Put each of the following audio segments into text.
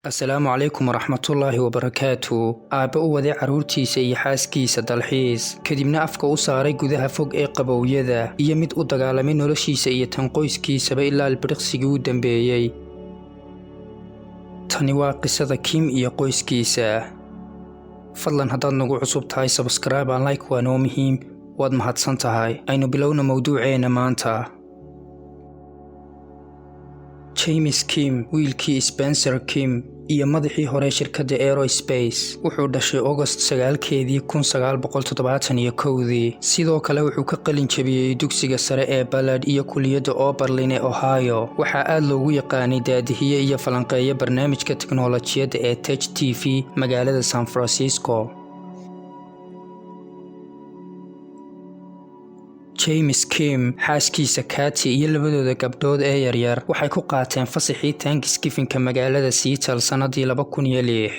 Asalaamu calaykum waraxmatullaahi wabarakaatu. Aabba u waday carruurtiisa iyo xaaskiisa dalxiis, kadibna afka u saaray gudaha fog ee qabowyada iyo mid u dagaalamay noloshiisa iyo tan qoyskiisaba ilaa ilbiriqsigii u dambeeyey. Tani waa qisada Kim iyo qoyskiisa. Fadlan haddaad nagu cusub tahay subscribe and like waa noo muhiim, waad mahadsan tahay. Aynu bilowna mawduuceena maanta. James Kim, wiilkii Spencer Kim iyo madaxii hore shirkadda Aerospace, wuxuu dhashay August 9keedii 1971. Sidoo kale wuxuu ka qalin jabiyey dugsiga sare ee Ballard iyo kulliyadda Oberlin ee Ohio. Waxaa aad loogu yaqaanay daadihiye iyo falanqeeya barnaamijka tiknoolajiyadda ee Tech TV magaalada San Francisco. James Kim, xaaskiisa Katie iyo labadooda gabdhood ee yaryar waxay ku qaateen fasaxii Thanksgiving-ka magaalada Seattle sanadii 2006.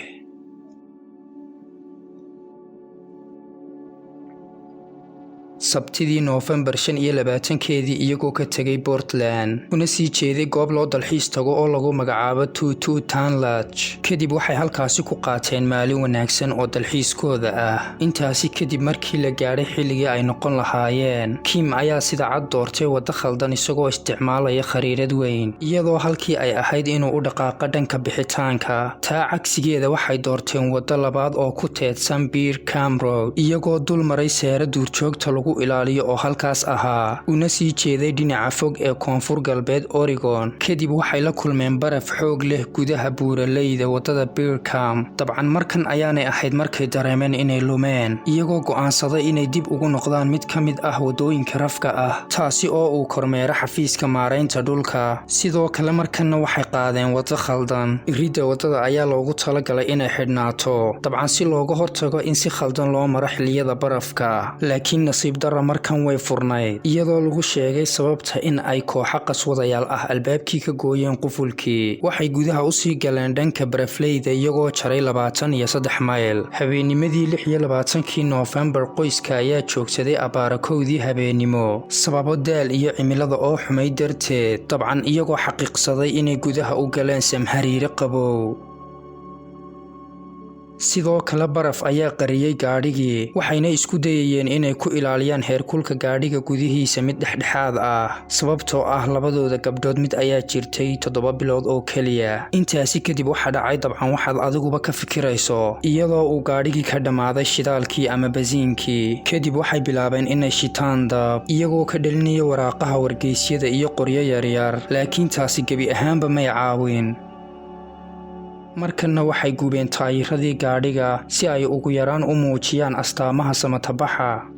Sabtidii Noofembar 25keedii iyagoo ka tegay Portland kuna sii jeeday goob loo dalxiis tago oo lagu magacaabo Tutu Town Lodge. Kadib waxay halkaasi ku qaateen maalin wanaagsan oo dalxiiskooda ah. Intaasi kadib markii la gaadhay xilligii ay noqon lahaayeen, Kim ayaa sida cad doortay waddo khaldan isagoo isticmaalaya khariirad weyn, iyadoo halkii ay ahayd inuu u dhaqaaqo dhanka bixitaanka. Taa cagsigeeda waxay doorteen waddo labaad oo ku teedsan Beer Camp Road, iyagoo dul maray seera duurjoogta lagu ilaaliyo oo halkaas ahaa, una sii jeeday dhinaca fog ee koonfur galbeed Oregon. Kadib waxay la kulmeen baraf xoog leh gudaha buuraleyda waddada Beer Camp. Dabcan markan ayaanay ahayd markay dareemeen inay lumeen, iyagoo go'aansaday inay dib ugu noqdaan mid ka mid ah waddooyinka rafka ah, taasi oo uu kormeero xafiiska maaraynta dhulka. Sidoo kale markanna waxay qaadeen waddo khaldan. Iridda waddada ayaa loogu talagalay inay xidhnaato, dabcan si looga hortago in si khaldan loo maro xilliyada barafka. Laakiin nasiib darro markan way furnayd, iyadoo lagu sheegay sababta in ay kooxo qaswadayaal ah albaabkii ka gooyeen qufulkii. Waxay gudaha u sii galeen dhanka barafleyda iyagoo jaray 23 mayl. Habeennimadii 26kii Noofembar, qoyska ayaa joogsaday abbaara 1dii habeenimo sababo daal iyo cimilada oo xumay darteed, dabcan iyagoo xaqiiqsaday inay gudaha u galeen samhariire qabow. Sidoo kale baraf ayaa qariyay gaadhigii, waxayna isku dayayeen inay ku ilaaliyaan heerkulka gaadhiga gudihiisa mid dhexdhexaad ah, sababtoo ah labadooda gabdhood mid ayaa jirtay 7 bilood oo keliya. Intaasi kadib waxa dhacay dabcan waxaad adiguba ka fikirayso, iyadoo uu gaadhigii ka dhammaaday shidaalkii ama basiinkii. Kadib waxay bilaabeen inay shitaan dab, iyagoo ka dhalinaya waraaqaha wargeysyada iyo qoryo yaryar, laakiin taasi gebi ahaanba may caawin. Markanna waxay gubeen taayiradii gaadhiga si ay ugu yaraan u muujiyaan astaamaha samatabaxa.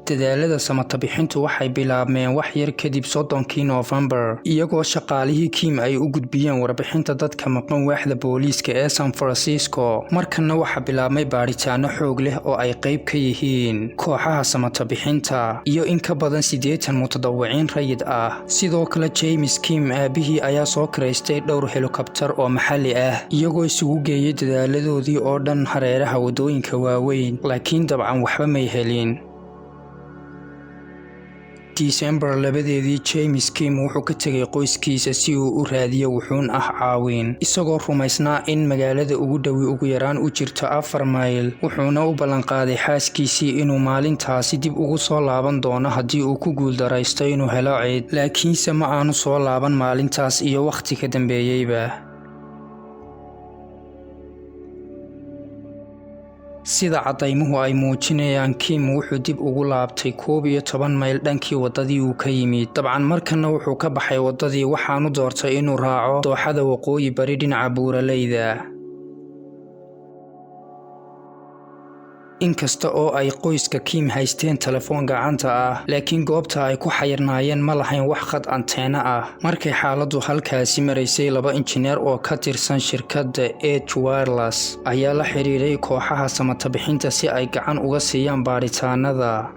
Dadaalada samatabixintu waxay bilaabmeen wax yar kadib 30kii Noofembar, iyagoo shaqaalihii Kim ay u gudbiyeen warbixinta dadka maqan waaxda booliiska ee San Francisco. Markanna waxaa bilaabmay baadhitaano xoog leh oo ay qayb ka yihiin kooxaha samatabixinta iyo in ka badan 80 mutadawiciin rayid ah. Sidoo kale James Kim aabihii ayaa soo kiraystay dhowr helikobtar oo maxalli ah, iyagoo isugu geeyay dadaaladoodii oo dhan hareeraha waddooyinka waaweyn, laakiin dabcan waxba may helin. December 2deedii, James Kim wuxuu ka tegay qoyskiisa si uu u raadiyo wuxuun ah caawin, isagoo rumaysnaa in magaalada ugu dhowi ugu yaraan u jirto 4 mayl. Wuxuuna u ballanqaaday xaaskiisii inuu maalintaasi dib ugu soo laaban doono haddii uu ku guuldaraysto inuu helo cid, laakiinse ma aanu soo laaban maalintaas iyo wakhti ka dambeeyeyba. Sida cadaymuhu ay muujinayaan, Kim wuxuu dib ugu laabtay 11 mayl dhankii waddadii uu ka yimid. Dabcan markanna wuxuu ka baxay waddadii, waxaanu doortay inuu raaco dooxada waqooyi bari dhinaca buuraleyda. Inkasta oo ay qoyska Kim haysteen telefoon gacanta ah, laakiin goobta ay ku xayirnaayeen ma lahayn wax khad anteena ah. Markay xaaladdu halkaasi maraysay, 2 injineer oo ka tirsan shirkadda Edge Wireless ayaa la xiriiray kooxaha samatabixinta si ay gacan uga siiyaan baadhitaanada.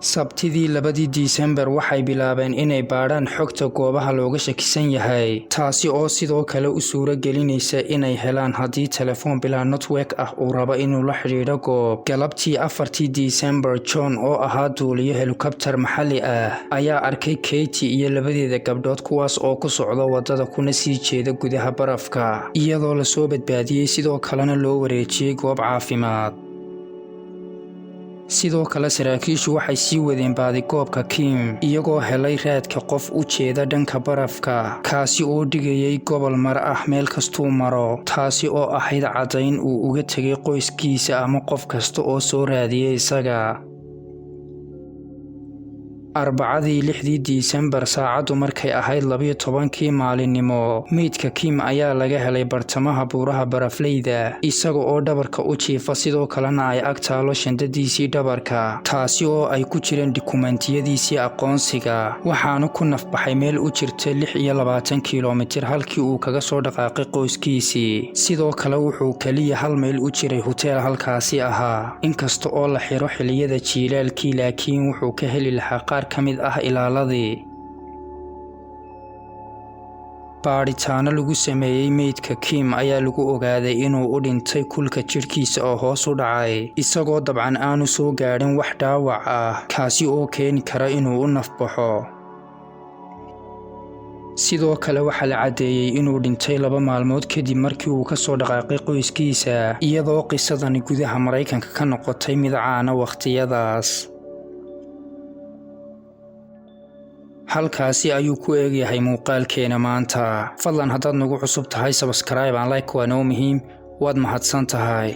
sabtidii 2 Disembar waxay bilaabeen inay baadhaan xogta goobaha looga shakisan yahay, taasi oo sidoo kale u suura gelinaysa inay helaan haddii telefoon bilaa network ah uu rabo inuu la xidhiidho goob. Galabtii 4 Disembar, John oo ahaa duuliye helikobtar maxalli ah ayaa arkay Katie iyo labadeeda gabdhood kuwaas oo ku socda wadada kuna sii jeeda gudaha barafka, iyadoo la soo badbaadiyey sidoo kalena loo wareejiyey goob caafimaad. sidoo kale saraakiishu waxay sii wadeen baadigoobka Kim iyagoo helay raadka qof u jeeda dhanka barafka, kaasi oo dhigayay gobol mar ah meel kastuu maro, taasi oo ahayd caddayn uu uga tegay qoyskiisa ama qof kasta oo soo raadiyay isaga. Arbacadii 6 Disembar saacadu markay ahayd 12 maalinimo, meydka Kim ayaa laga helay bartamaha buuraha barafleyda isaga oo dhabarka u jiifa, sidoo kalena ay ag taalo shandadiisii dhabarka, taasi oo ay ku jireen dukumentiyadiisii aqoonsiga, waxaana ku nafbaxay meel u jirta 26 kiilomitir halkii uu kaga soo dhaqaaqay qoyskiisii. sidoo kale wuxuu kaliya hal mayl u jiray hoteel halkaasi ahaa, inkasta oo la xiro xilliyada jiilaalkii, laakiin wuxuu ka heli lahaa qaar ka mid ah ilaaladii. baadhitaano lagu sameeyey meydka Kim ayaa lagu ogaaday inuu u dhintay kulka jidhkiisa oo hoos u dhacay, isagoo dabcan aanu soo gaadhin wax dhaawac ah, kaasi oo keeni kara inuu u nafbaxo. sidoo kale waxaa la caddeeyey inuu dhintay 2 maalmood kadib markii uu ka soo dhaqaaqay qoyskiisa, iyadoo qisadani gudaha Maraykanka ka noqotay mid caan ah waqtiyadaas. halkaasi ayuu ku eegyahay muuqaalkeena maanta. fadlan haddaad nagu cusub tahay subscribe and like waa noo muhiim. waad mahadsan tahay.